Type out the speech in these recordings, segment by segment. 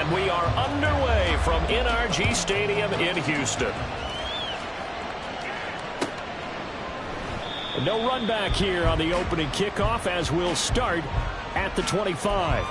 And we are underway from NRG Stadium in Houston. No run back here on the opening kickoff as we'll start at the 25.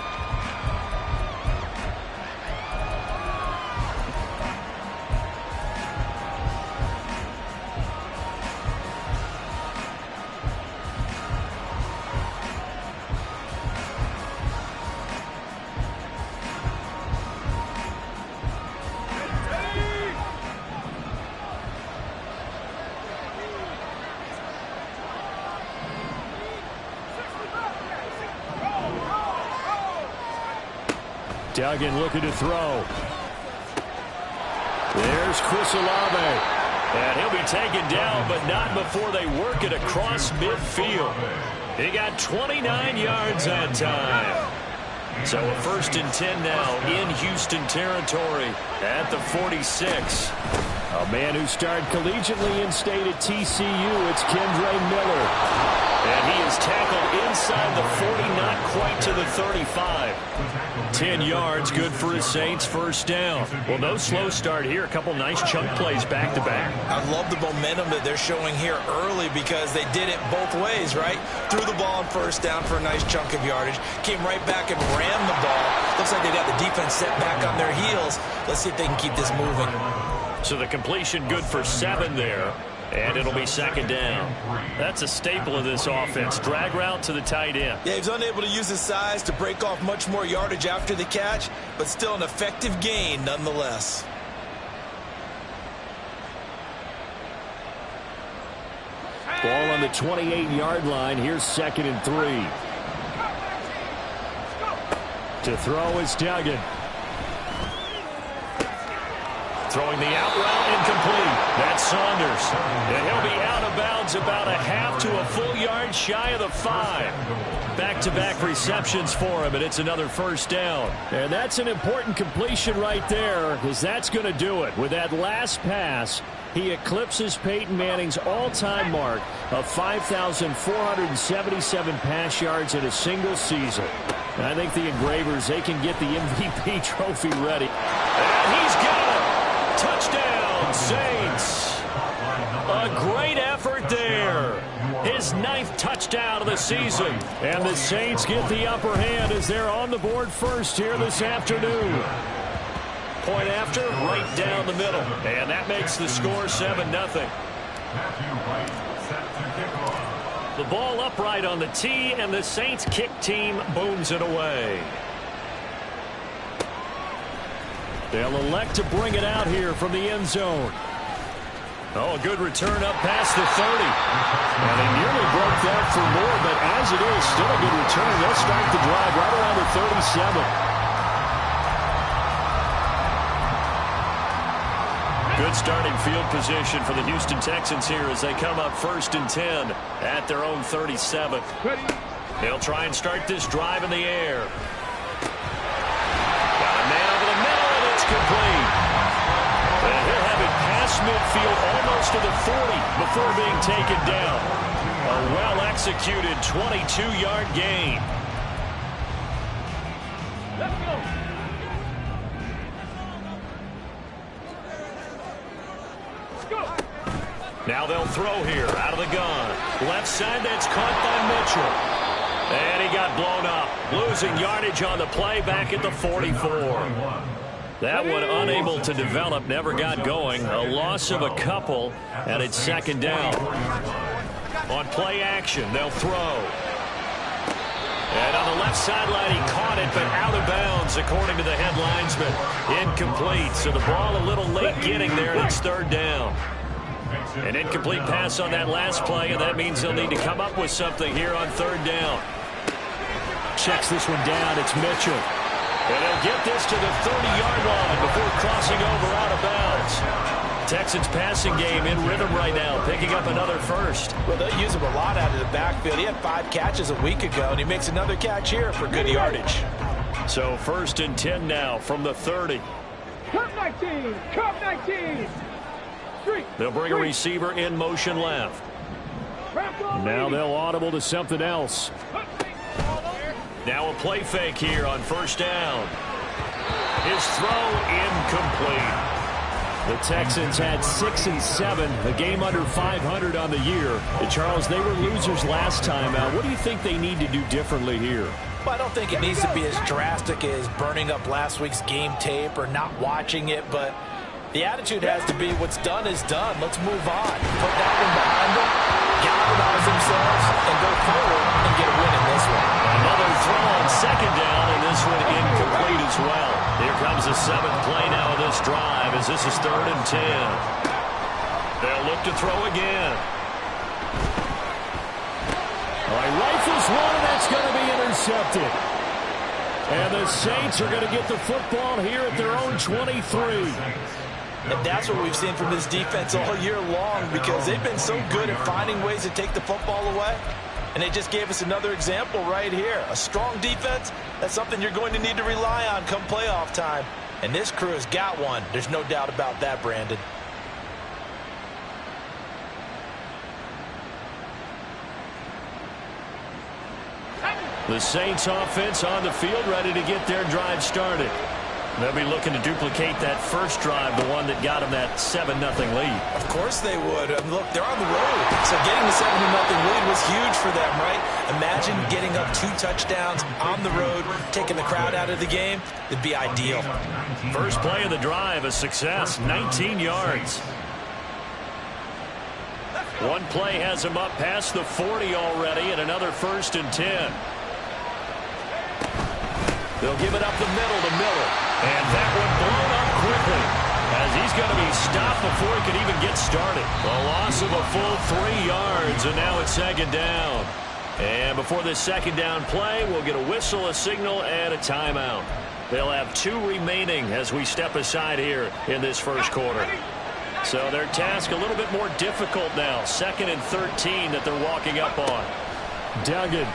Duggan looking to throw. There's Chris Olave. And he'll be taken down, but not before they work it across midfield. He got 29 yards that time. So a 1st and 10 now in Houston territory at the 46. A man who started collegiately in state at TCU, it's Kendre Miller. And he is tackled inside the 40, not quite to the 35. 10 yards, good for his Saints, 1st down. Well, no slow start here. A couple nice chunk plays back-to-back. I love the momentum that they're showing here early because they did it both ways, right? Threw the ball on 1st down for a nice chunk of yardage. Came right back and ran the ball. Looks like they got the defense set back on their heels. Let's see if they can keep this moving. So the completion good for 7 there. And it'll be 2nd down. That's a staple of this offense. Drag route to the tight end. Yeah, he was unable to use his size to break off much more yardage after the catch, but still an effective gain nonetheless. Ball on the 28-yard line. Here's 2nd and 3. To throw is Duggan. Throwing the out route, incomplete. That's Saunders. And he'll be out of bounds about a half to a full yard shy of the 5. Back-to-back receptions for him, and it's another 1st down. And that's an important completion right there, because that's going to do it. With that last pass, he eclipses Peyton Manning's all-time mark of 5,477 pass yards in a single season. And I think the Engravers, they can get the MVP trophy ready. And he's got it. Touchdown, Saints. A great effort there. His 9th touchdown of the season. And the Saints get the upper hand as they're on the board first here this afternoon. Point after, right down the middle. And that makes the score 7-0. The ball upright on the tee, and the Saints kick team booms it away. They'll elect to bring it out here from the end zone. Oh, a good return up past the 30. And they nearly broke that for more, but as it is, still a good return. They'll start the drive right around the 37. Good starting field position for the Houston Texans here as they come up 1st and 10 at their own 37. They'll try and start this drive in the air. Got a man over the middle, and it's complete. And he'll have it past midfield almost to the 40 before being taken down. A well-executed 22-yard gain. Let's go. Now they'll throw here out of the gun. Left side, that's caught by Mitchell. And he got blown up. Losing yardage on the play back at the 44. That one unable to develop, never got going. A loss of a couple, and it's 2nd down. On play action, they'll throw. And on the left sideline, he caught it, but out of bounds, according to the head linesman. Incomplete, so the ball a little late getting there, and it's 3rd down. An incomplete pass on that last play, and that means he'll need to come up with something here on 3rd down. Checks this one down. It's Mitchell. And he'll get this to the 30-yard line before crossing over out of bounds. Texans passing game in rhythm right now, picking up another 1st. Well, they'll use him a lot out of the backfield. He had 5 catches a week ago, and he makes another catch here for good yardage. So 1st and 10 now from the 30. Cup 19! Cup 19! They'll bring a receiver in motion left. Now they'll audible to something else. Now a play fake here on 1st down. His throw incomplete. The Texans had 6 and 7, a game under 500 on the year. And Charles, they were losers last time out. What do you think they need to do differently here? Well, I don't think it needs to be as drastic as burning up last week's game tape or not watching it, but the attitude has to be what's done is done. Let's move on. Put that one behind them, galvanize themselves, and go forward and get a win in this one. Another throw on second down, and this one incomplete as well. Here comes the 7th play now of this drive as this is 3rd and 10. They'll look to throw again. All right, rifles one, and that's going to be intercepted. And the Saints are going to get the football here at their own 23. And that's what we've seen from this defense all year long, because they've been so good at finding ways to take the football away. And they just gave us another example right here. A strong defense, that's something you're going to need to rely on come playoff time. And this crew has got one. There's no doubt about that, Brandon. The Saints offense on the field, ready to get their drive started. They'll be looking to duplicate that first drive, the one that got them that 7-0 lead. Of course they would. Look, they're on the road. So getting the 7-0 lead was huge for them, right? Imagine getting up 2 touchdowns on the road, taking the crowd out of the game. It'd be ideal. First play of the drive, a success, 19 yards. One play has him up past the 40 already, and another 1st and 10. They'll give it up the middle to Miller. And that one blown up quickly as he's going to be stopped before he could even get started. A loss of a full 3 yards, and now it's 2nd down. And before this 2nd down play, we'll get a whistle, a signal, and a timeout. They'll have 2 remaining as we step aside here in this first quarter. So their task a little bit more difficult now. 2nd and 13 that they're walking up on. Duggan.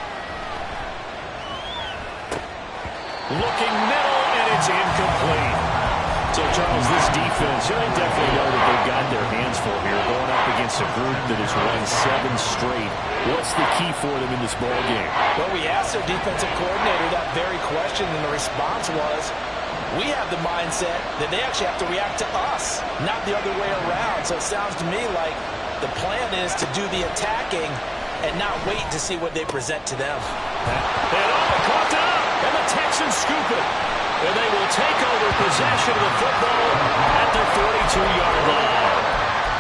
Looking middle, and it's incomplete. So, Charles, this defense, they definitely know that they've got their hands full here, going up against a group that has won 7 straight. What's the key for them in this ball game? Well, we asked their defensive coordinator that very question, and the response was, we have the mindset that they actually have to react to us, not the other way around. So it sounds to me like the plan is to do the attacking and not wait to see what they present to them. And caught up, and the Texans scoop it. And they will take over possession of the football at their 42-yard line.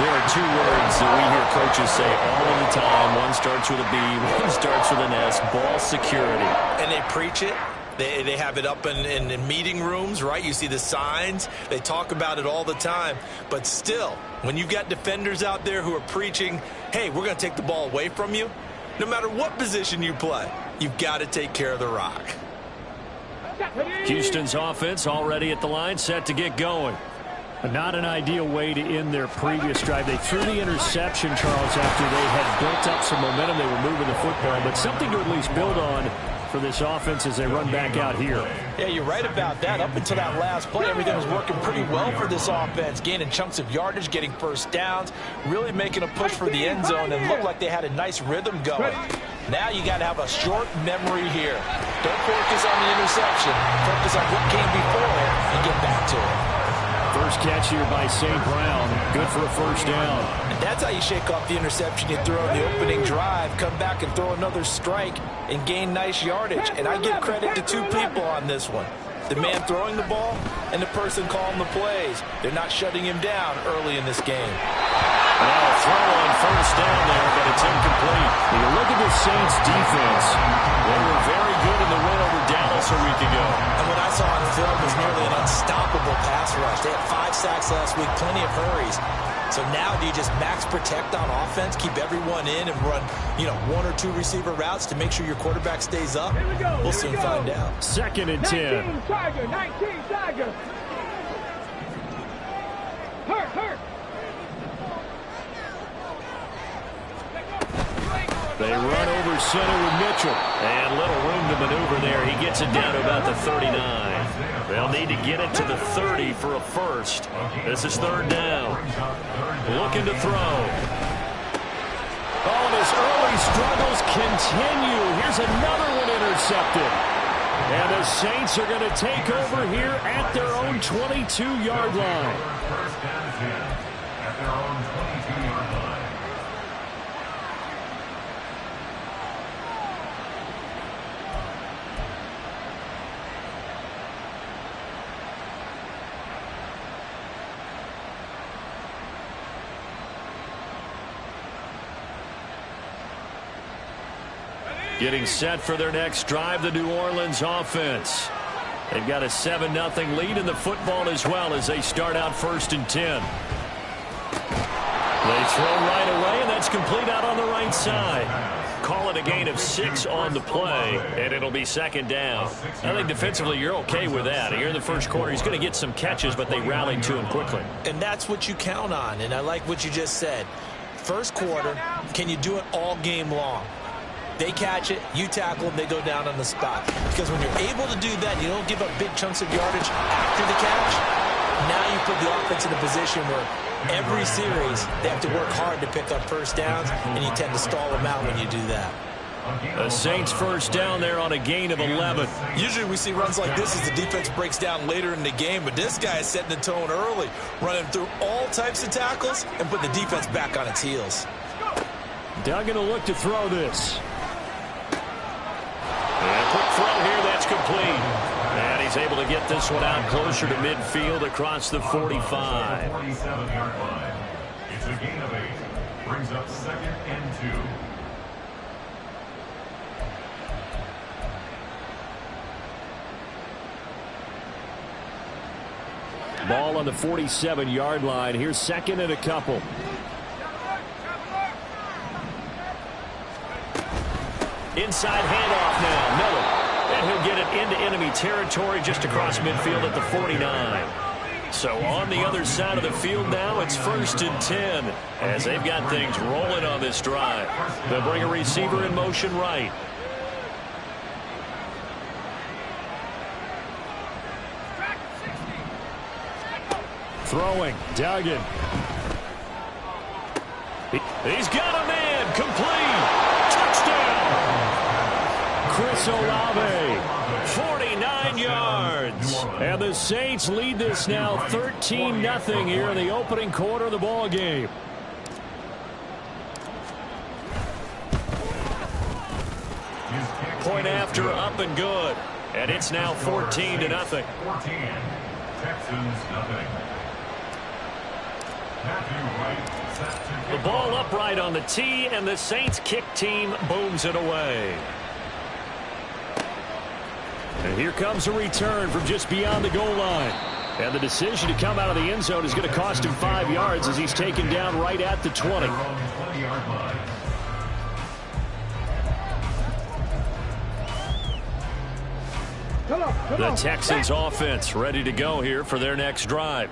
There are 2 words that we hear coaches say all of the time. One starts with a B, one starts with an S, ball security. And they preach it. They have it up in meeting rooms, right? You see the signs. They talk about it all the time. But still, when you've got defenders out there who are preaching, hey, we're going to take the ball away from you, no matter what position you play, you've got to take care of the rock. Houston's offense already at the line, set to get going. Not an ideal way to end their previous drive. They threw the interception, Charles, after they had built up some momentum. They were moving the football, but something to at least build on for this offense as they run back out here. Yeah, you're right about that. Up until that last play, everything was working pretty well for this offense, gaining chunks of yardage, getting first downs, really making a push for the end zone, and looked like they had a nice rhythm going. Now you got to have a short memory here. Don't focus on the interception. Focus on what came before it and get back to it. First catch here by St. Brown. Good for a first down. And that's how you shake off the interception you throw in the opening drive. Come back and throw another strike and gain nice yardage. And I give credit to 2 people on this one. The man throwing the ball and the person calling the plays. They're not shutting him down early in this game. Now a throw on first down there, but it's incomplete. When you look at the Saints defense, they were very good in the win over Dallas a week ago. And what I saw on film was nearly an unstoppable pass rush. They had 5 sacks last week, plenty of hurries. So now do you just max protect on offense, keep everyone in, and run, 1 or 2 receiver routes to make sure your quarterback stays up? We'll soon find out. 2nd and 10. 19 Tiger, 19 Tiger. Hurt. They run over center with Mitchell. And little room to maneuver there. He gets it down to about the 39. They'll need to get it to the 30 for a first. This is 3rd down. Looking to throw. Oh, and his early struggles continue. Here's another one intercepted. And the Saints are going to take over here at their own 22-yard line. First down 10 at their own 22-yard line. Getting set for their next drive, the New Orleans offense. They've got a 7-0 lead in the football as well as they start out 1st and 10. They throw right away, and that's complete out on the right side. Call it a gain of 6 on the play, and it'll be 2nd down. I think defensively you're okay with that. Here in the first quarter, he's going to get some catches, but they rallied to him quickly. And that's what you count on, and I like what you just said. First quarter, can you do it all game long? They catch it, you tackle them, they go down on the spot. Because when you're able to do that, you don't give up big chunks of yardage after the catch. Now you put the offense in a position where every series they have to work hard to pick up first downs, and you tend to stall them out when you do that. The Saints first down there on a gain of 11. Usually we see runs like this as the defense breaks down later in the game, but this guy is setting the tone early, running through all types of tackles and putting the defense back on its heels. Duggan will look to throw this. And a quick throw here, that's complete. And he's able to get this one out closer to midfield across the 45. 47-yard line. It's a gain of 8. Brings up 2nd and 2. Ball on the 47-yard line. Here's 2nd and a couple. Inside handoff now, Miller. And he'll get it into enemy territory just across midfield at the 49. So on the other side of the field now, it's 1st and 10 as they've got things rolling on this drive. They'll bring a receiver in motion right. Throwing, Duggan. He's got a man, complete. Touchdown. Chris Olave, 49 yards. And the Saints lead this now 13-0 here in the opening quarter of the ball game. Point after up and good. And it's now 14-0. 14. Texans nothing. The ball upright on the tee, and the Saints kick team booms it away. And here comes a return from just beyond the goal line. And the decision to come out of the end zone is going to cost him 5 yards as he's taken down right at the 20. The Texans offense ready to go here for their next drive.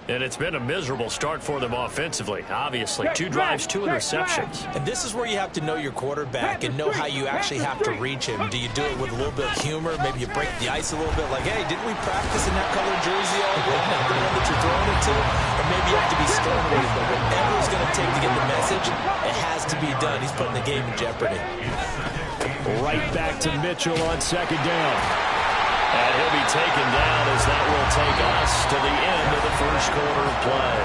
And it's been a miserable start for them offensively. Obviously, 2 drives, 2 interceptions. And this is where you have to know your quarterback and know how you actually have to reach him. Do you do it with a little bit of humor? Maybe you break the ice a little bit like, hey, didn't we practice in that colored jersey all week? Not the one that you're throwing it to? Or maybe you have to be stern with it. But whatever it's going to take to get the message, it has to be done. He's putting the game in jeopardy. Right back to Mitchell on 2nd down. And he'll be taken down as that will take us to the end of the first quarter of play.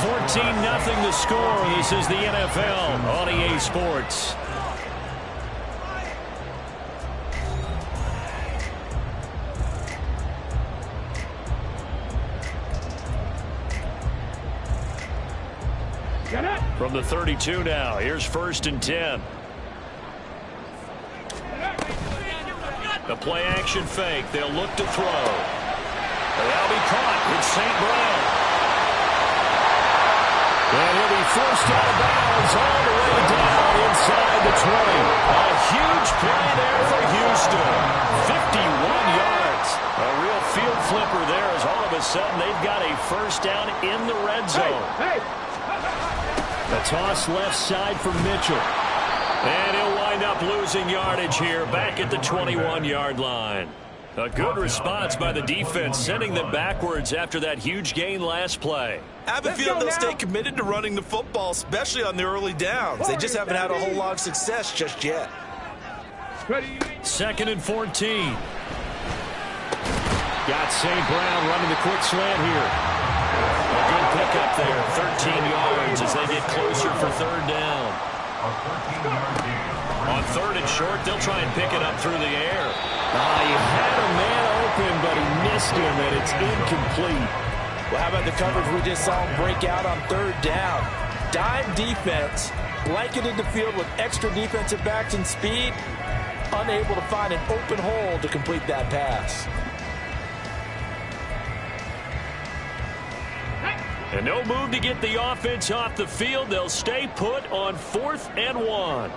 14-0 the score. This is the NFL on EA Sports. From the 32 now, here's 1st and 10. The play action fake. They'll look to throw. They'll be caught. It's St. Brown. And he'll be forced out of bounds all the way down inside the 20. A huge play there for Houston. 51 yards. A real field flipper there as all of a sudden they've got a first down in the red zone. The toss left side for Mitchell. And he'll wind up losing yardage here back at the 21-yard line. A good response by the defense, sending them backwards after that huge gain last play. I have a feeling they'll stay committed to running the football, especially on the early downs. They just haven't had a whole lot of success just yet. 2nd and 14. Got St. Brown running the quick slant here. A good pickup there, 13 yards as they get closer for third down. A 14-yard gain. On third and short, they'll try and pick it up through the air. He had a man open, but he missed him, and it's incomplete. Well, how about the coverage we just saw him break out on third down? Dime defense, blanketed the field with extra defensive backs and speed, unable to find an open hole to complete that pass. And no move to get the offense off the field. They'll stay put on 4th and 1.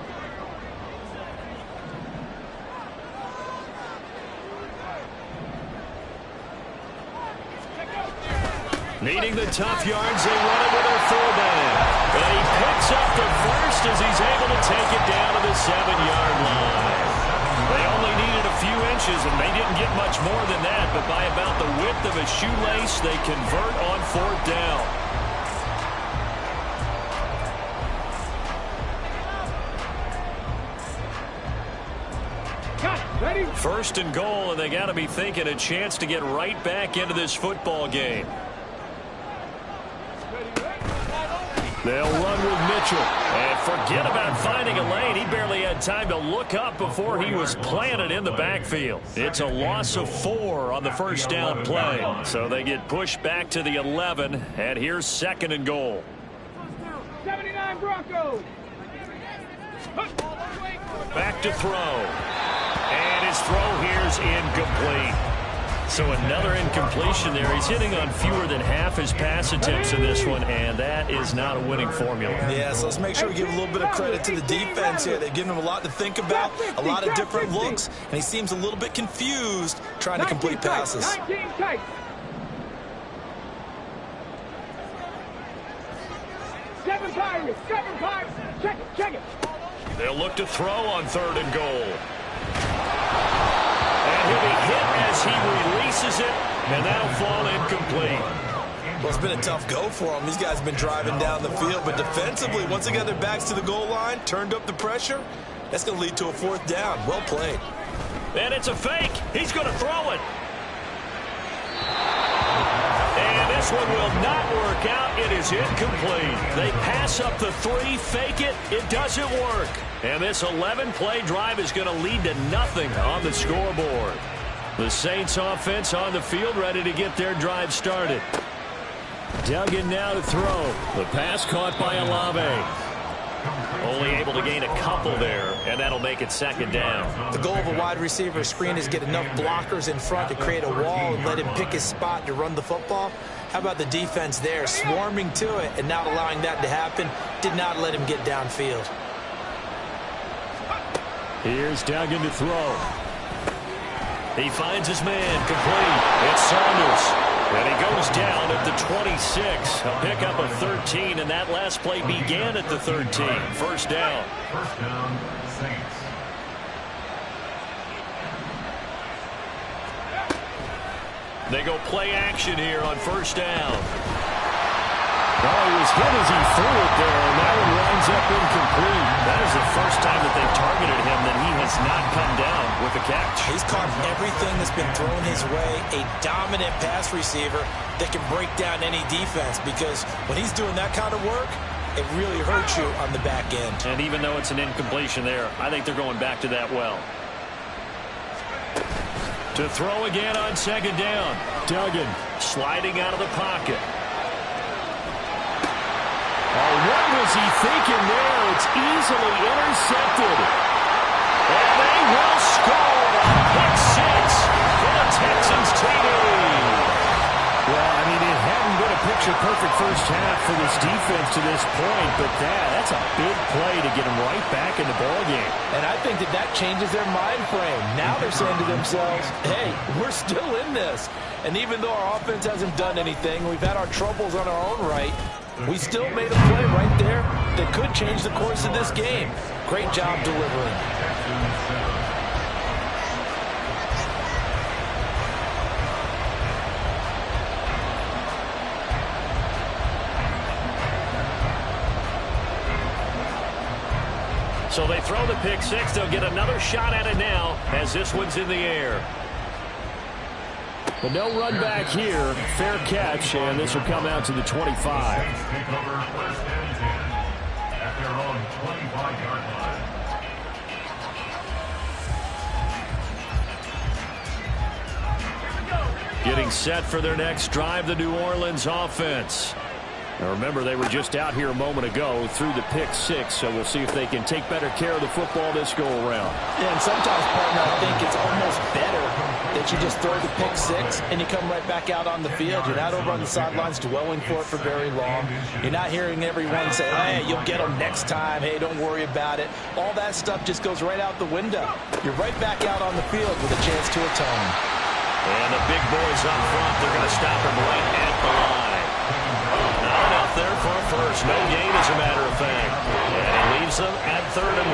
Needing the tough yards, they run it with their fullback. And he picks up the first as he's able to take it down to the 7-yard line. They only needed a few inches, and they didn't get much more than that. But by about the width of a shoelace, they convert on 4th down. Ready? 1st and goal, and they got to be thinking a chance to get right back into this football game. They'll run with Mitchell. And forget about finding a lane. He barely had time to look up before he was planted in the backfield. It's a loss of 4 on the first down play. So they get pushed back to the 11, and here's 2nd and goal. 79 Broncos. Back to throw. And his throw here's incomplete. So another incompletion there. He's hitting on fewer than half his pass attempts in this one, and that is not a winning formula. Yeah, so let's make sure we give a little bit of credit to the defense here. They've given him a lot to think about, a lot of different looks, and he seems a little bit confused trying to complete passes. 19 tight. Seven Pirates. Check it. They'll look to throw on 3rd and goal. And he'll be hit as he releases it, and that'll fall incomplete. Well, it's been a tough go for him. These guys have been driving down the field, but defensively, once they got their backs to the goal line, turned up the pressure, that's going to lead to a 4th down. Well played. And it's a fake. He's going to throw it. And this one will not work out. It is incomplete. They pass up the 3, fake it. It doesn't work. And this 11-play drive is going to lead to nothing on the scoreboard. The Saints offense on the field ready to get their drive started. Duggan now to throw. The pass caught by Olave. Only able to gain a couple there, and that'll make it 2nd down. The goal of a wide receiver screen is get enough blockers in front to create a wall and let him pick his spot to run the football. How about the defense there, swarming to it and not allowing that to happen? Did not let him get downfield. Here's Duggan to throw. He finds his man, complete. It's Saunders. And he goes down at the 26. A pickup of 13, and that last play began at the 13. 1st down. 1st down, Saints. They go play action here on 1st down. Oh, he was hit as he threw it there, and that one winds up incomplete. That is the first time that they've targeted him that he has not come down with a catch. He's caught everything that's been thrown his way. A dominant pass receiver that can break down any defense, because when he's doing that kind of work, it really hurts you on the back end. And even though it's an incompletion there, I think they're going back to that well. To throw again on 2nd down. Duggan sliding out of the pocket. Oh, what was he thinking there? It's easily intercepted. And they will score. Pick 6 for the Texans TD. Well, I mean, it hadn't been a picture-perfect first half for this defense to this point, but that's a big play to get them right back in the ballgame. And I think that changes their mind frame. Now they're saying to themselves, hey, we're still in this. And even though our offense hasn't done anything, we've had our troubles on our own right, we still made a play right there that could change the course of this game. Great job delivering. So they throw the pick 6. They'll get another shot at it now as this one's in the air. But no run back here. Fair catch, and this will come out to the 25. Take over first and 10 at their own 25-yard line. Getting set for their next drive, the New Orleans offense. Now remember, they were just out here a moment ago through the pick six, so we'll see if they can take better care of the football this go-around. Yeah, and sometimes, partner, I think it's almost better that you just throw the pick six and you come right back out on the field. You're not over on the sidelines dwelling for it for very long. You're not hearing everyone say, hey, you'll get them next time. Hey, don't worry about it. All that stuff just goes right out the window. You're right back out on the field with a chance to atone. And the big boys up front, they're going to stop him right at the line. Not enough there for a first. No gain, as a matter of fact. And he leaves them at 3rd and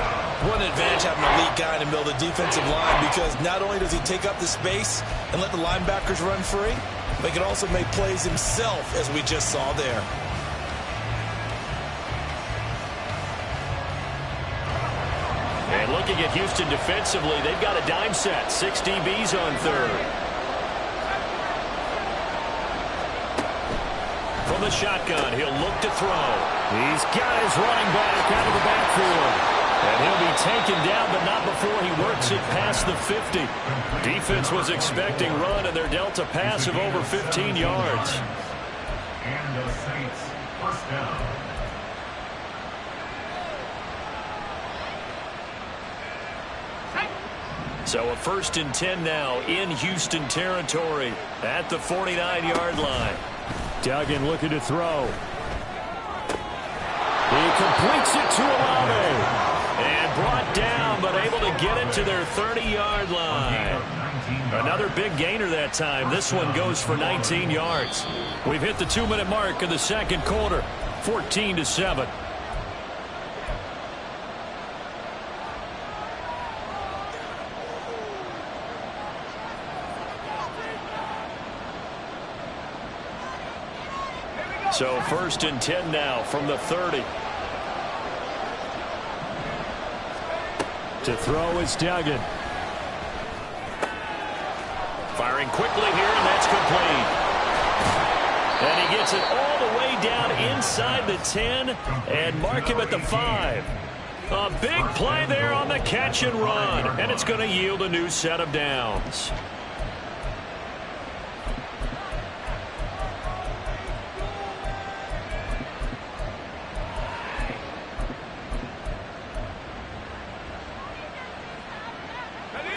1. What an advantage having an elite guy in the middle of the defensive line, because not only does he take up the space and let the linebackers run free, but he can also make plays himself, as we just saw there. And looking at Houston defensively, they've got a dime set. 6 DBs on 3rd. From the shotgun, he'll look to throw. He's got his running back out of the backfield. And he'll be taken down, but not before he works it past the 50. Defense was expecting run, and they're dealt a pass of over 15 yards. And the Saints first down. So a 1st and 10 now in Houston territory at the 49-yard line. Duggan looking to throw. He completes it to Olave. And brought down, but able to get it to their 30-yard line. Another big gainer that time. This one goes for 19 yards. We've hit the 2-minute mark of the second quarter. 14-7. So 1st and 10 now from the 30. To throw is Duggan. Firing quickly here, and that's complete. And he gets it all the way down inside the 10 and mark him at the 5. A big play there on the catch and run, and it's going to yield a new set of downs.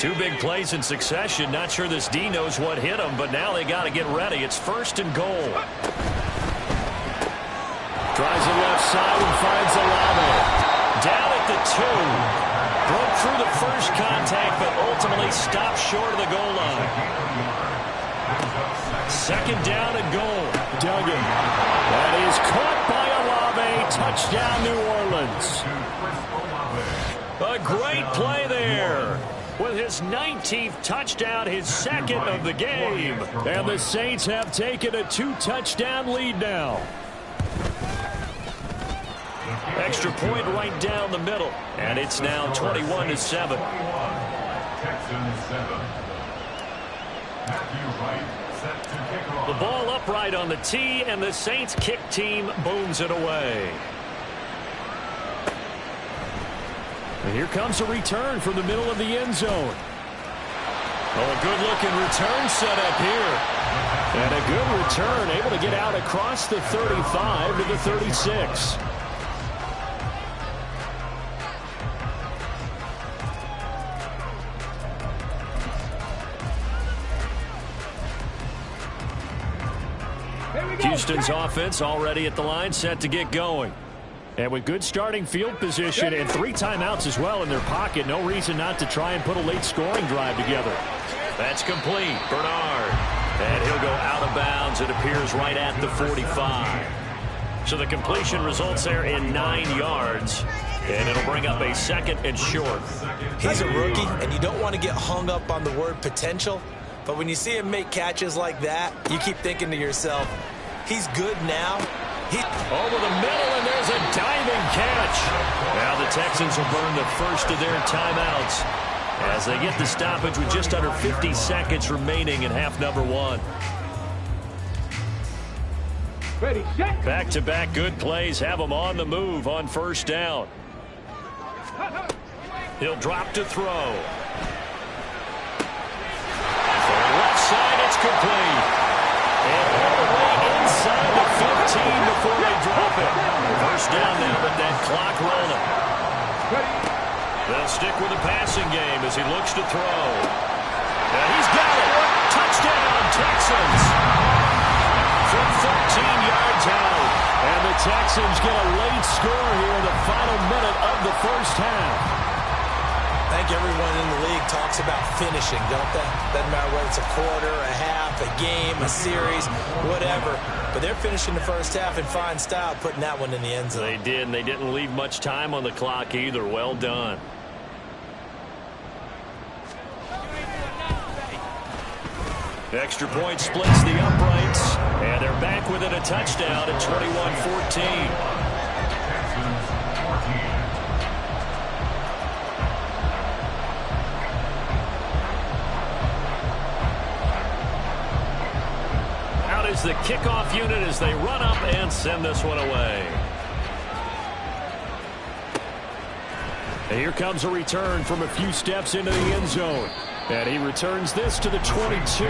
Two big plays in succession. Not sure this D knows what hit him, but now they got to get ready. It's 1st and goal. Tries the left side and finds Olave. Down at the 2. Broke through the first contact, but ultimately stopped short of the goal line. 2nd down and goal. Duggan. That is caught by Olave. Touchdown, New Orleans. A great play there. With his 19th touchdown, his 2nd of the game. And the Saints have taken a 2-touchdown lead now. Extra point right down the middle. And it's now 21-7. Texans 7. Matthew Wright set to kick off. The ball upright on the tee, and the Saints kick team booms it away. And here comes a return from the middle of the end zone. Oh, a good-looking return set up here. And a good return, able to get out across the 35 to the 36. Houston's offense already at the line, set to get going. And with good starting field position and 3 timeouts as well in their pocket, no reason not to try and put a late scoring drive together. That's complete. Bernard. And he'll go out of bounds. It appears right at the 45. So the completion results there in 9 yards. And it'll bring up a 2nd and short. He's a rookie, and you don't want to get hung up on the word potential. But when you see him make catches like that, you keep thinking to yourself, he's good now. Over the middle, and there's a diving catch. Now the Texans will burn the first of their timeouts. as they get the stoppage with just under 50 seconds remaining in half number one. Ready, set. Back-to-back good plays have him on the move on first down. He'll drop to throw. For the left side, it's complete. And all the way inside the 15 before they drop it. First down now, but that clock rolling. They'll stick with the passing game as he looks to throw. And he's got it. Touchdown, Texans. From 14 yards out. And the Texans get a late score here in the final minute of the first half. I think everyone in the league talks about finishing, don't they? Doesn't matter whether it's a quarter, a half, a game, a series, whatever. But they're finishing the first half in fine style, putting that one in the end zone. They did, and they didn't leave much time on the clock either. Well done. Extra point splits the uprights, and they're back within a touchdown at 21-14. Is the kickoff unit as they run up and send this one away. And here comes a return from a few steps into the end zone. And he returns this to the 22.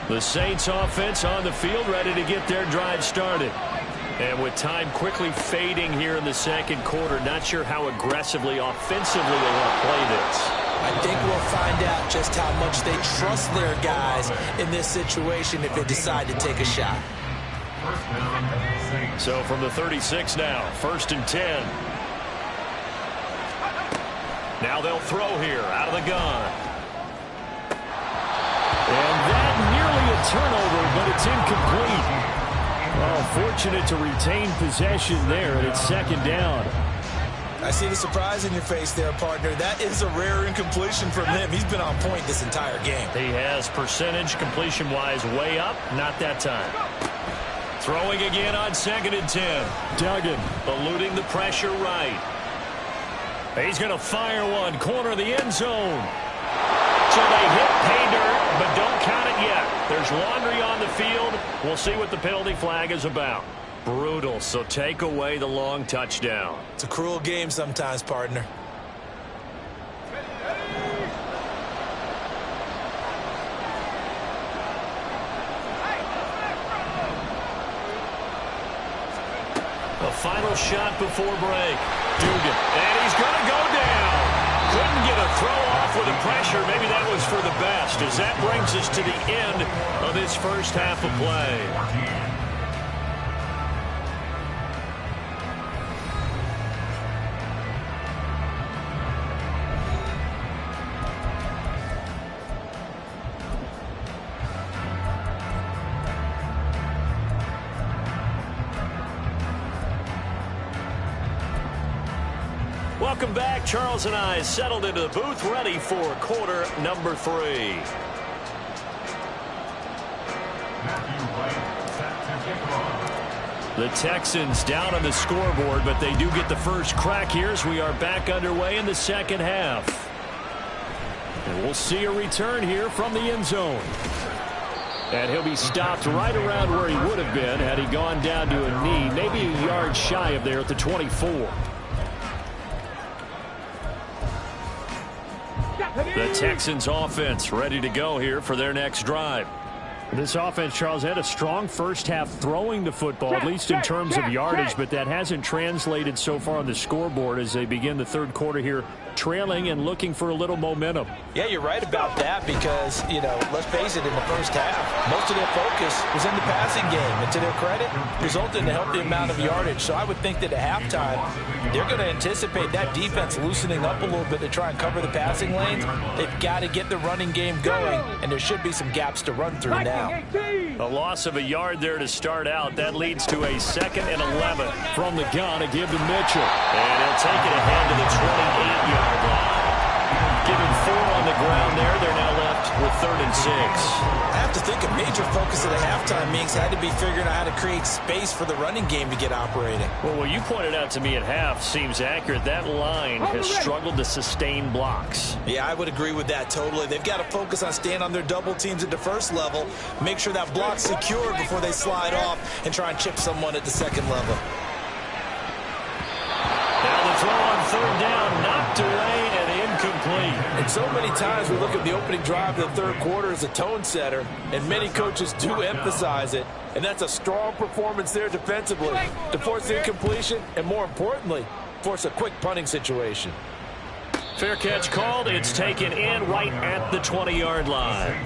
The Saints offense on the field, ready to get their drive started. And with time quickly fading here in the second quarter, not sure how aggressively, offensively they want to play this. I think we'll find out just how much they trust their guys in this situation if they decide to take a shot. So from the 36 now, 1st and 10. Now they'll throw here out of the gun. And that nearly a turnover, but it's incomplete. Oh, fortunate to retain possession there, and it's second down. I see the surprise in your face there, partner. That is a rare incompletion from him. He's been on point this entire game. He has percentage completion-wise way up, not that time. Throwing again on 2nd and 10. Duggan eluding the pressure right. He's going to fire one, corner of the end zone. So they hit pay dirt, but don't count it yet. There's laundry on the field. We'll see what the penalty flag is about. Brutal, so take away the long touchdown. It's a cruel game sometimes, partner. A final shot before break. Dugan, and he's going to go down. Couldn't get a throw off with the pressure. Maybe that was for the best, as that brings us to the end of this first half of play. Welcome back. Charles and I settled into the booth, ready for quarter number 3. The Texans down on the scoreboard, but they do get the first crack here as we are back underway in the second half. And we'll see a return here from the end zone. And he'll be stopped right around where he would have been had he gone down to a knee, maybe a yard shy of there at the 24. The Texans offense ready to go here for their next drive. This offense, Charles, had a strong first half throwing the football, at least in terms of yardage, but that hasn't translated so far on the scoreboard as they begin the third quarter here, trailing and looking for a little momentum. Yeah, you're right about that because, you know, let's face it, in the first half, most of their focus was in the passing game. And to their credit, resulted in a healthy amount of yardage. So I would think that at halftime, they're going to anticipate that defense loosening up a little bit to try and cover the passing lanes. They've got to get the running game going, and there should be some gaps to run through now. A loss of a yard there to start out. That leads to a 2nd and 11 from the gun to give to Mitchell. And he'll take it ahead to the 28-yard line. Given 4 on the ground there, they're now left with 3rd and 6. I have to think of Major focus of the halftime meetings had to be figuring out how to create space for the running game to get operating. Well, what you pointed out to me at half seems accurate. That line has struggled to sustain blocks. Yeah, I would agree with that totally. They've got to focus on staying on their double teams at the first level, make sure that block's secured before they slide off and try and chip someone at the second level. Now the throw on third down, knocked away and incomplete. And so many times we look at the opening drive of the third quarter as a tone setter, and many coaches do emphasize it. And that's a strong performance there defensively to force the incompletion and, more importantly, force a quick punting situation. Fair catch called. It's taken in right at the 20-yard line.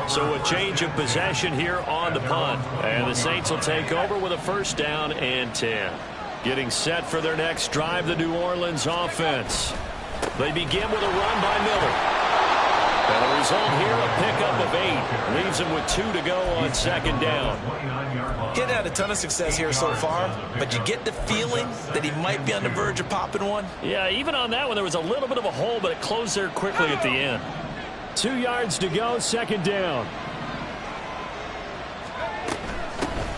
So a change of possession here on the punt. And the Saints will take over with a first down and 10. Getting set for their next drive, the New Orleans offense. They begin with a run by Miller. And the result here, a pickup of 8. Leaves him with 2 to go on second down. He hadn't had a ton of success here so far, but you get the feeling that he might be on the verge of popping one. Yeah, even on that one, there was a little bit of a hole, but it closed there quickly at the end. 2 yards to go, second down.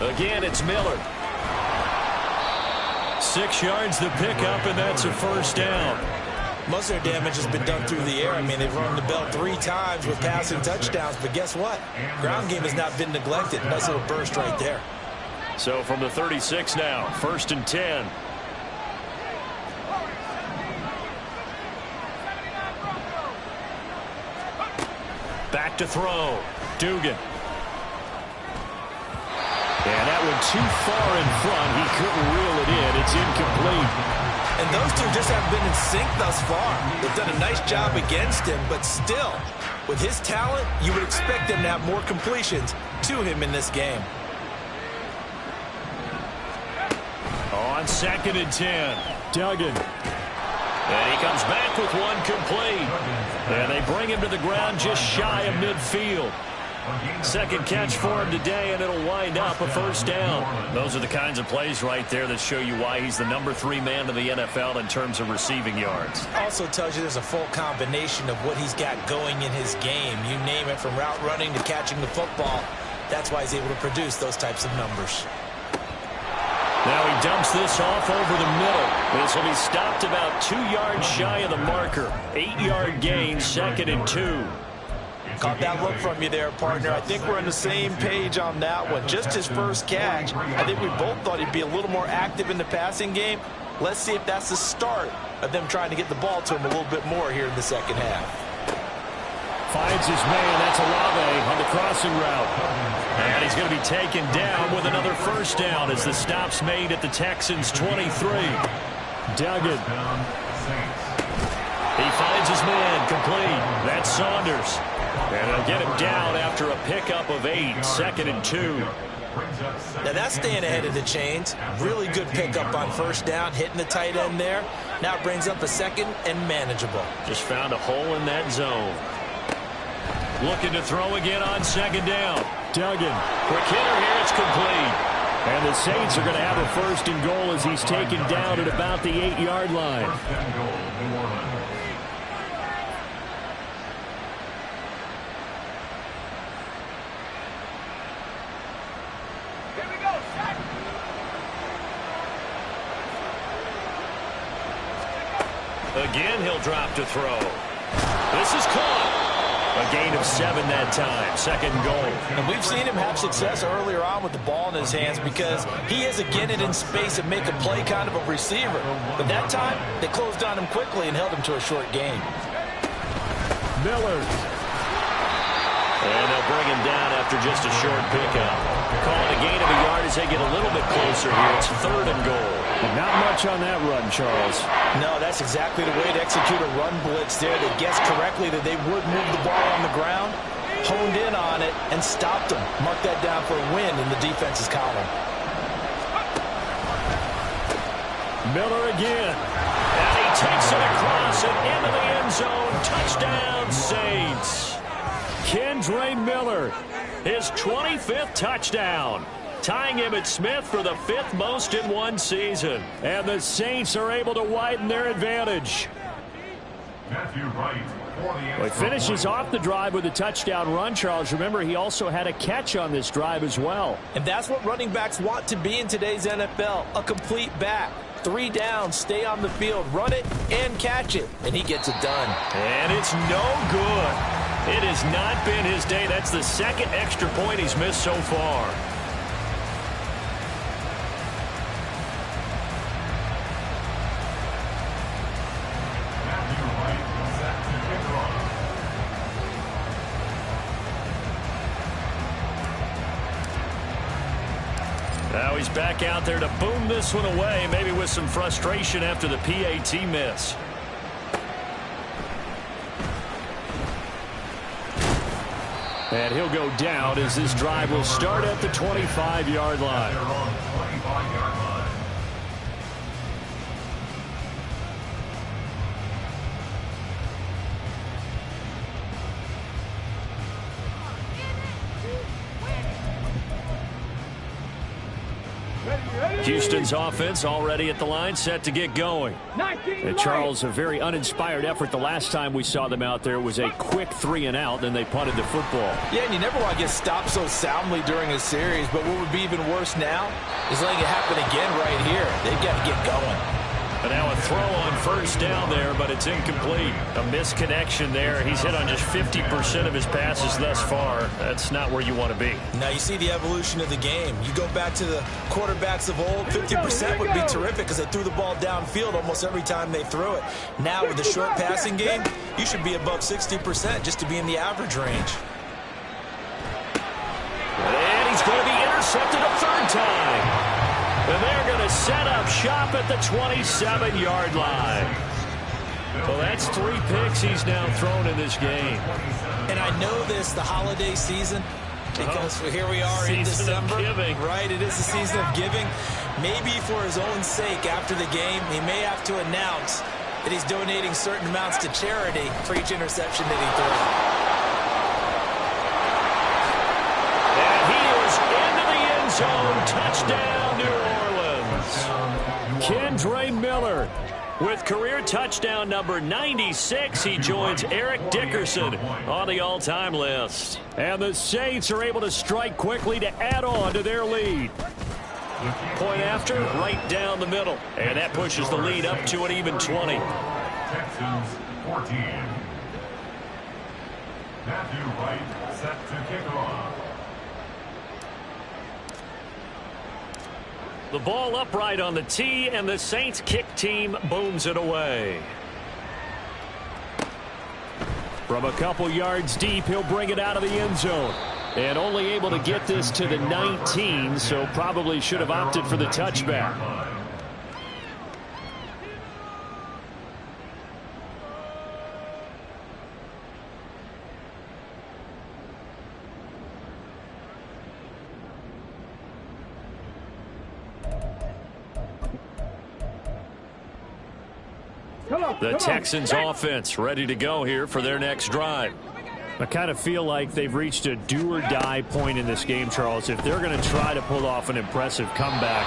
Again, it's Miller. 6 yards the pickup, and that's a first down. Most of their damage has been done through the air. I mean, they've rung the bell 3 times with passing touchdowns, but guess what? Ground game has not been neglected. Nice little burst right there. So from the 36 now, first and 10. Back to throw. Dugan. And that one too far in front. He couldn't reel it in. It's incomplete. And those two just haven't been in sync thus far. They've done a nice job against him, but still, with his talent, you would expect him to have more completions to him in this game. On second and 10, Duggan. And he comes back with one complete. And they bring him to the ground just shy of midfield. Second catch for him today, and it'll wind up a first down. Those are the kinds of plays right there that show you why he's the number 3 man in the NFL in terms of receiving yards. Also tells you there's a full combination of what he's got going in his game. You name it, from route running to catching the football. That's why he's able to produce those types of numbers. Now he dumps this off over the middle. This will be stopped about 2 yards shy of the marker. 8-yard gain, second and 2. Caught that look from you there, partner. I think we're on the same page on that one. Just his first catch. I think we both thought he'd be a little more active in the passing game. Let's see if that's the start of them trying to get the ball to him a little bit more here in the second half. Finds his man. That's Olave on the crossing route. And he's going to be taken down with another first down as the stop's made at the Texans' 23. Duggan. He finds his man, complete. That's Saunders. And they'll get him down after a pickup of 8, second and 2. Now that's staying ahead of the chains. Really good pickup on first down, hitting the tight end there. Now it brings up a second and manageable. Just found a hole in that zone. Looking to throw again on second down. Duggan. Quick hitter here, it's complete. And the Saints are going to have a first and goal as he's taken down at about the 8-yard line. Again, he'll drop to throw. This is caught. A gain of 7 that time. Second goal. And we've seen him have success earlier on with the ball in his hands because he is a get it in space and make a play kind of a receiver. But that time, they closed on him quickly and held him to a short gain. Miller. And they'll bring him down after just a short pickup. Calling a gain of a yard as they get a little bit closer here. It's third and goal. Not much on that run, Charles. No, that's exactly the way to execute a run blitz there. They guessed correctly that they would move the ball on the ground, honed in on it, and stopped them. Mark that down for a win in the defense's column. Miller again. And he takes it across and into the end zone. Touchdown, Saints. Kendre Miller, his 25th touchdown, tying Emmitt Smith for the 5th most in one season. And the Saints are able to widen their advantage. Matthew Wright for the Well, he extra finishes point. off the drive with a touchdown run, Charles. Remember, he also had a catch on this drive as well. And that's what running backs want to be in today's NFL, a complete back. 3 downs, stay on the field, run it, and catch it. And he gets it done. And it's no good. It has not been his day. That's the second extra point he's missed so far. Matthew Wright set to kick off. Now he's back out there to boom this one away, maybe with some frustration after the PAT miss. And he'll go down as this drive will start at the 25-yard line. They're on 25-yard line. Houston's offense already at the line, set to get going. And Charles, a very uninspired effort the last time we saw them out there. It was a quick 3 and out, then they punted the football. Yeah, and you never want to get stopped so soundly during a series, but what would be even worse now is letting it happen again right here. They've got to get going. And now a throw on first down there, but it's incomplete. A misconnection there. He's hit on just 50% of his passes thus far. That's not where you want to be. Now you see the evolution of the game. You go back to the quarterbacks of old, 50% would be terrific because they threw the ball downfield almost every time they threw it. Now with the short passing game, you should be above 60% just to be in the average range. And he's going to be intercepted a third time. And they're going to set up shop at the 27-yard line. Well, that's 3 picks he's now thrown in this game. And I know this, the holiday season, because here we are in December. Right, it is the season of giving. Maybe for his own sake after the game, he may have to announce that he's donating certain amounts to charity for each interception that he throws. And he is into the end zone. Touchdown, New Orleans. Kendre Miller with career touchdown number 96. He joins Eric Dickerson on the all-time list. And the Saints are able to strike quickly to add on to their lead. Point after, right down the middle. And that pushes the lead up to an even 20. Texans 14. Matthew Wright set to kick off. The ball upright on the tee, and the Saints kick team booms it away. From a couple yards deep, he'll bring it out of the end zone. And only able to get this to the 19, so probably should have opted for the touchback. The Texans offense ready to go here for their next drive. I kind of feel like they've reached a do-or-die point in this game, Charles. If they're going to try to pull off an impressive comeback,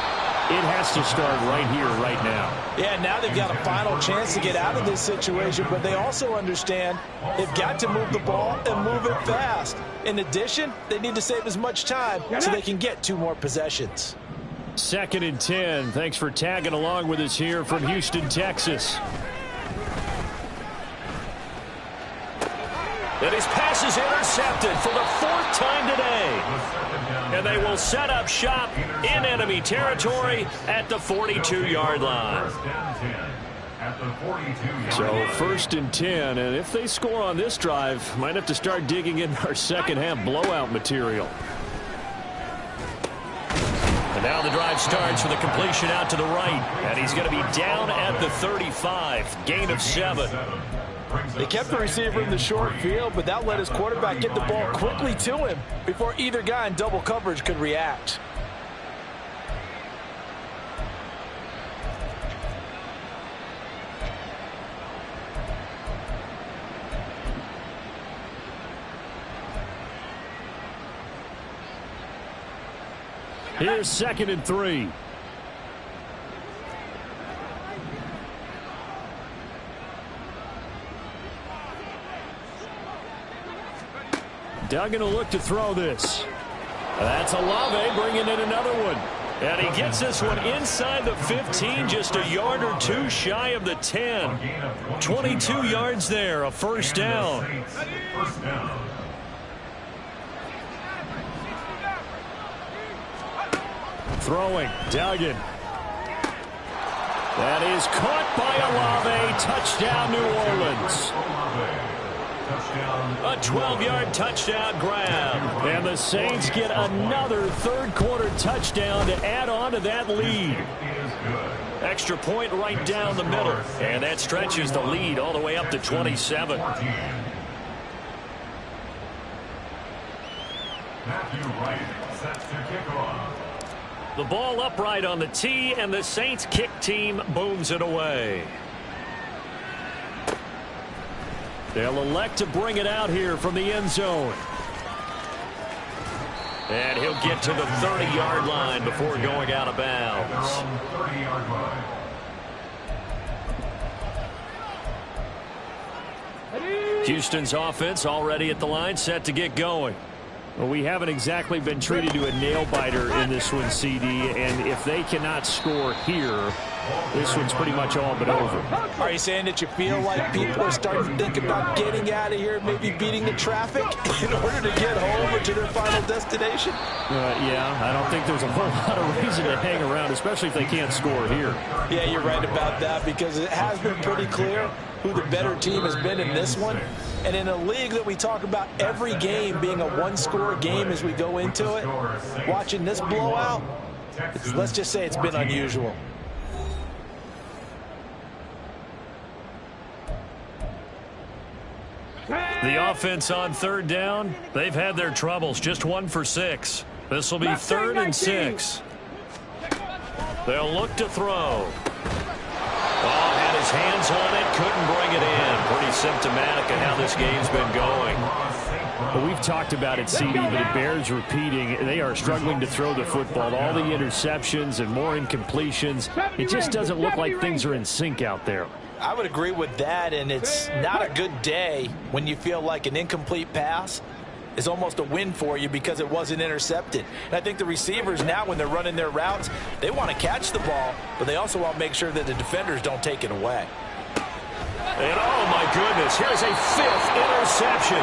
it has to start right here, right now. Yeah, now they've got a final chance to get out of this situation, but they also understand they've got to move the ball and move it fast. In addition, they need to save as much time so they can get 2 more possessions. 2nd and 10. Thanks for tagging along with us here from Houston, Texas. And his pass is intercepted for the 4th time today. And they will set up shop in enemy territory at the 42-yard line. So 1st and 10, and if they score on this drive, might have to start digging in our second-half blowout material. And now the drive starts with a completion out to the right. And he's going to be down at the 35. Gain of 7. They kept the receiver in the short field, but that let his quarterback get the ball quickly to him before either guy in double coverage could react. Here's 2nd and 3. Duggan will look to throw this. That's Olave bringing in another one. And he gets this one inside the 15, just a yard or two shy of the 10. 22 yards there, a first down. Throwing, Duggan. That is caught by Olave. Touchdown, New Orleans. A 12-yard touchdown grab. And the Saints get another third-quarter touchdown to add on to that lead. Extra point right down the middle. And that stretches the lead all the way up to 27. The ball upright on the tee, and the Saints kick team booms it away. They'll elect to bring it out here from the end zone. And he'll get to the 30-yard line before going out of bounds. Houston's offense already at the line, set to get going. Well, we haven't exactly been treated to a nail-biter in this one, CD, and if they cannot score here, this one's pretty much all but over. Are you saying that you feel like people are starting to think about getting out of here, maybe beating the traffic in order to get home or to their final destination? Yeah, I don't think there's a whole lot of reason to hang around, especially if they can't score here. Yeah, you're right about that, because it has been pretty clear who the better team has been in this one. And in a league that we talk about every game being a one-score game as we go into it, watching this blowout, let's just say it's been unusual. The offense on third down, they've had their troubles, just 1 for 6. This will be 3rd and 6. They'll look to throw. Oh, had his hands on it, couldn't bring it in. Pretty symptomatic of how this game's been going. Well, we've talked about it, CD, but it bears repeating. They are struggling to throw the football. All the interceptions and more incompletions. It just doesn't look like things are in sync out there. I would agree with that, and it's not a good day when you feel like an incomplete pass is almost a win for you because it wasn't intercepted. And I think the receivers now, when they're running their routes, they want to catch the ball, but they also want to make sure that the defenders don't take it away. And oh my goodness, here's a 5th interception.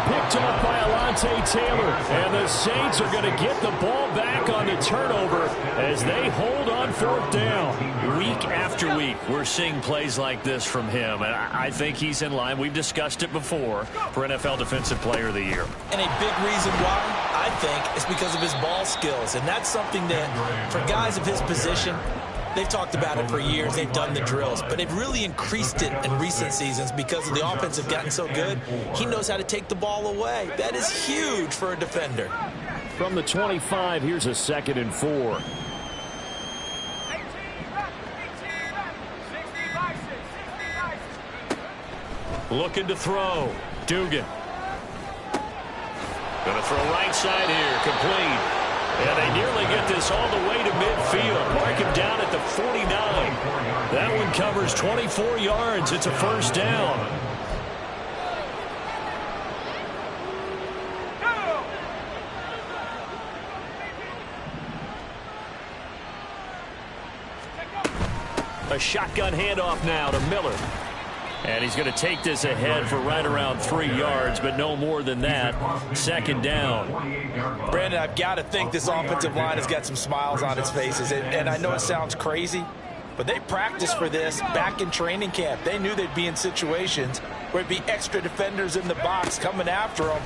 Picked off by Alontae Taylor. And the Saints are going to get the ball back on the turnover as they hold on 4th down. Week after week, we're seeing plays like this from him. And I think he's in line. We've discussed it before for NFL Defensive Player of the Year. And a big reason why, I think, is because of his ball skills. And that's something that, for guys of his position, they've talked about it for years. They've done the drills, but they've really increased it in recent seasons because the offense have gotten so good. He knows how to take the ball away. That is huge for a defender. From the 25, here's a 2nd and 4. Looking to throw. Dugan. Going to throw right side here. Complete. And they nearly get this all the way to midfield. Mark him down at the 49. That one covers 24 yards. It's a first down. A shotgun handoff now to Miller. And he's going to take this ahead for right around 3 yards, but no more than that. 2nd down. Brandon, I've got to think this offensive line has got some smiles on its faces. And I know it sounds crazy, but they practiced for this back in training camp. They knew they'd be in situations where it'd be extra defenders in the box coming after them,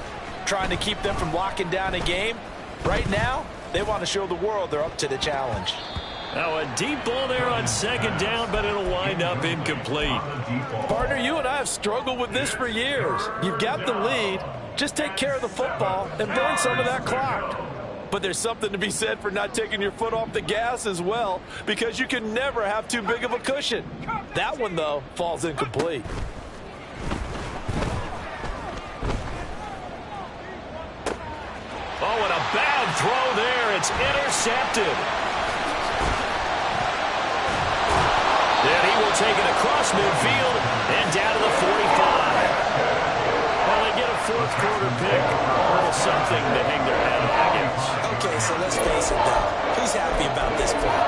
trying to keep them from locking down a game. Right now, they want to show the world they're up to the challenge. Now a deep ball there on 2nd down, but it'll wind up incomplete. Partner, you and I have struggled with this for years. You've got the lead. Just take care of the football and burn some of that clock. But there's something to be said for not taking your foot off the gas as well, because you can never have too big of a cushion. That one, though, falls incomplete. Oh, and a bad throw there. It's intercepted. Then he will take it across midfield and down to the 45. Well, they get a 4th quarter pick. So let's face it, though. Who's happy about this play?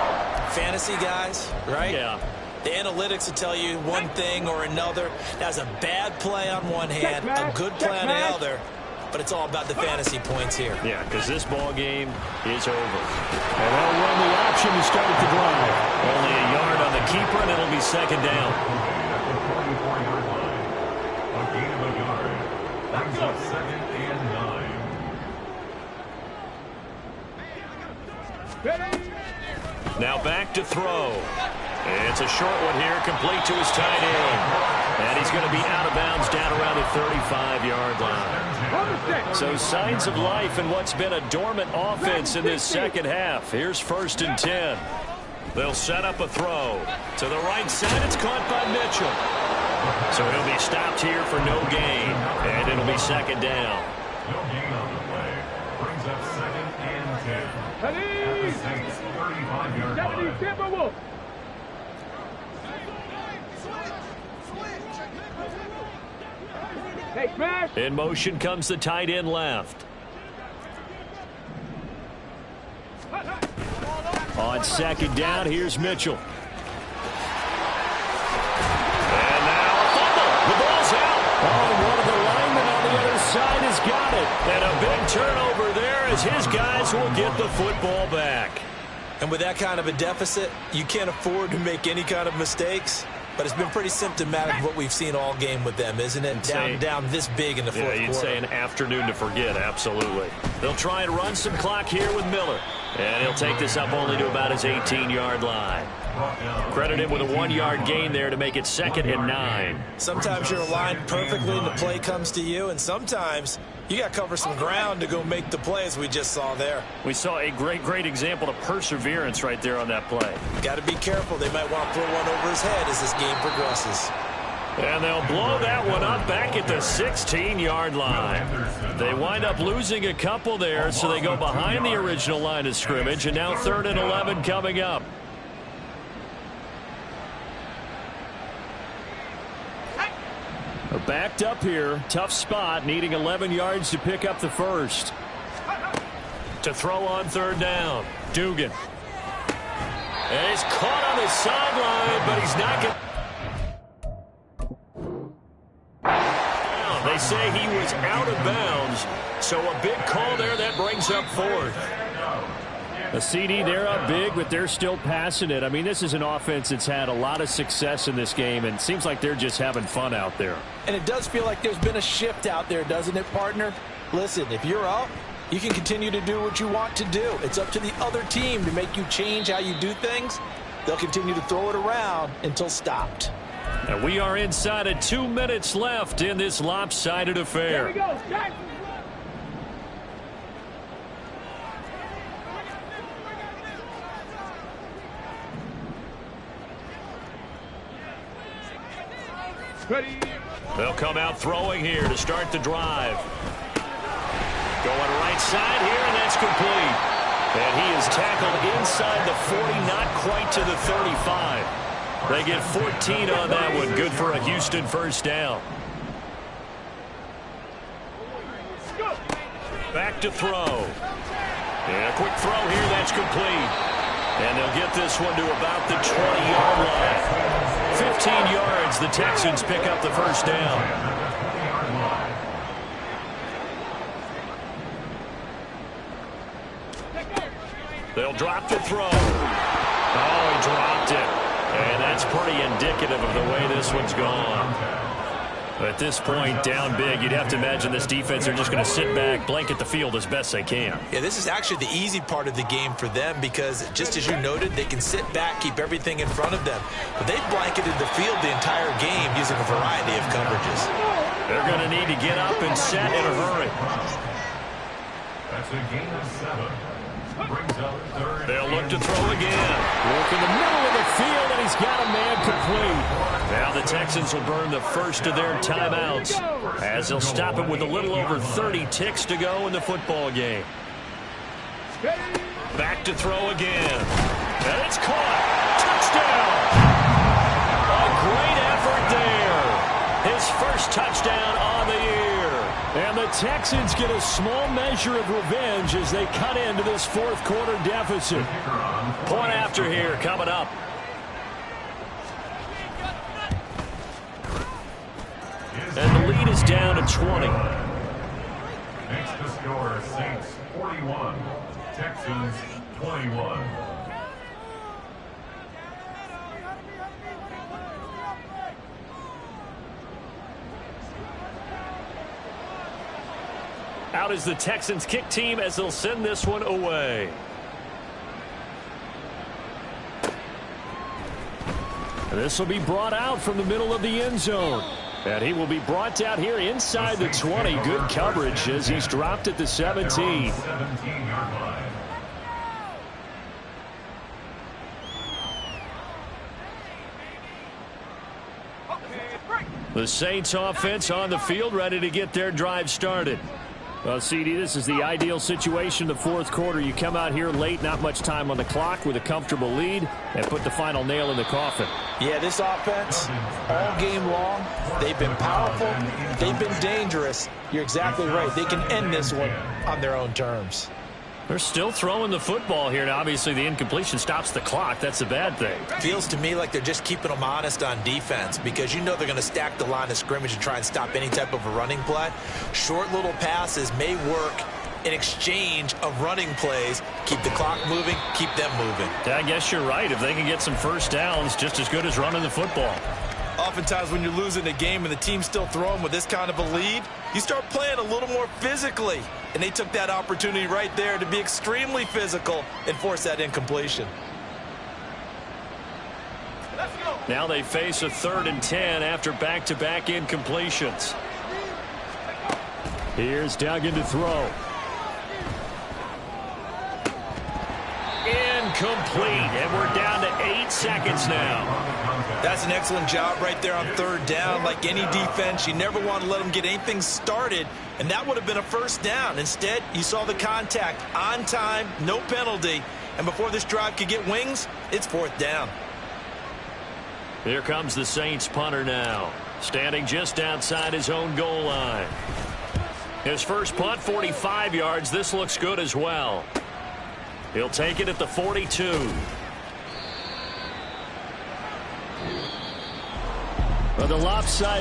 Fantasy guys, right? Yeah. The analytics will tell you one thing or another. That's a bad play on one hand, a good play on the other. But it's all about the fantasy points here. Yeah, because this ball game is over. And they'll run the option to start the drive. Only a yard on the keeper, and it'll be second down. At the 44-yard line, a gain of a yard. Brings up 2nd and 9. Now back to throw. It's a short one here, complete to his tight end. And he's going to be out of bounds down around the 35-yard line. So signs of life in what's been a dormant offense in this second half. Here's 1st and 10. They'll set up a throw. To the right side, it's caught by Mitchell. So he'll be stopped here for no gain. And it'll be second down. No gain on the play. Brings up 2nd and 10. At the Saints' 35-yard line. In motion comes the tight end left. On second down, here's Mitchell. And now a fumble. The ball's out. Oh, one of the linemen on the other side has got it. And a big turnover there as his guys will get the football back. And with that kind of a deficit, you can't afford to make any kind of mistakes. But it's been pretty symptomatic of what we've seen all game with them, isn't it? Down this big in the fourth quarter. Yeah, you'd say an afternoon to forget, absolutely. They'll try and run some clock here with Miller. And he'll take this up only to about his 18-yard line. Credit him with a 1-yard gain there to make it 2nd and 9. Sometimes you're aligned perfectly and the play comes to you, and sometimes you got to cover some ground to go make the play, as we just saw there. We saw a great example of perseverance right there on that play. Got to be careful. They might want to throw one over his head as this game progresses. And they'll blow that one up back at the 16-yard line. They wind up losing a couple there, so they go behind the original line of scrimmage, and now 3rd and 11 coming up. Backed up here, tough spot, needing 11 yards to pick up the first. To throw on 3rd down, Dugan. And he's caught on the sideline, but he's not going to... They say he was out of bounds, so a big call there that brings up 4th. A CD, they're up big, but they're still passing it. I mean, this is an offense that's had a lot of success in this game, and it seems like they're just having fun out there. And it does feel like there's been a shift out there, doesn't it, partner? Listen, if you're up, you can continue to do what you want to do. It's up to the other team to make you change how you do things. They'll continue to throw it around until stopped. And we are inside of 2 minutes left in this lopsided affair. Here we go, Jackson. Ready. They'll come out throwing here to start the drive. Going right side here, and that's complete. And he is tackled inside the 40, not quite to the 35. They get 14 on that one. Good for a Houston first down. Back to throw. And a quick throw here, that's complete. And they'll get this one to about the 20-yard line. 15 yards, the Texans pick up the first down. They'll drop to throw. Oh, he dropped it. And that's pretty indicative of the way this one's gone. At this point, down big, you'd have to imagine this defense are just going to sit back, blanket the field as best they can. Yeah, this is actually the easy part of the game for them because, just as you noted, they can sit back, keep everything in front of them. But they've blanketed the field the entire game using a variety of coverages. They're going to need to get up and set in a hurry. That's a gain of 7. Brings up 3rd. They'll look to throw again. Work in the middle of the field, and he's got a man complete. Now the Texans will burn the first of their timeouts as they'll stop it with a little over 30 ticks to go in the football game. Back to throw again. And it's caught. Touchdown. A great effort there. His first touchdown on the year. And the Texans get a small measure of revenge as they cut into this fourth quarter deficit. Point after here coming up. And the lead is down to 20. Next to score, Saints 41, Texans 21. Out is the Texans kick team as they'll send this one away. And this will be brought out from the middle of the end zone. And he will be brought down here inside the 20. Good coverage as he's dropped at the 17. The Saints offense on the field, ready to get their drive started. Well, CD, this is the ideal situation, the fourth quarter. You come out here late, not much time on the clock, with a comfortable lead, and put the final nail in the coffin. Yeah, this offense, all game long, they've been powerful, they've been dangerous. You're exactly right. They can end this one on their own terms. They're still throwing the football here, and obviously the incompletion stops the clock. That's a bad thing. Feels to me like they're just keeping them honest on defense because you know they're going to stack the line of scrimmage and try and stop any type of a running play. Short little passes may work in exchange of running plays. Keep the clock moving, keep them moving. I guess you're right. If they can get some first downs, just as good as running the football. Oftentimes when you're losing a game and the team's still throwing with this kind of a lead, you start playing a little more physically. And they took that opportunity right there to be extremely physical and force that incompletion. Now they face a 3rd and 10 after back-to-back incompletions. Here's Duggan to throw. Incomplete, and we're down to 8 seconds now. That's an excellent job right there on 3rd down. Like any defense, you never want to let them get anything started, and that would have been a first down. Instead, you saw the contact on time, no penalty, and before this drive could get wings, it's 4th down. Here comes the Saints punter now, standing just outside his own goal line. His first punt, 45 yards. This looks good as well. He'll take it at the 42. Well, the lopsided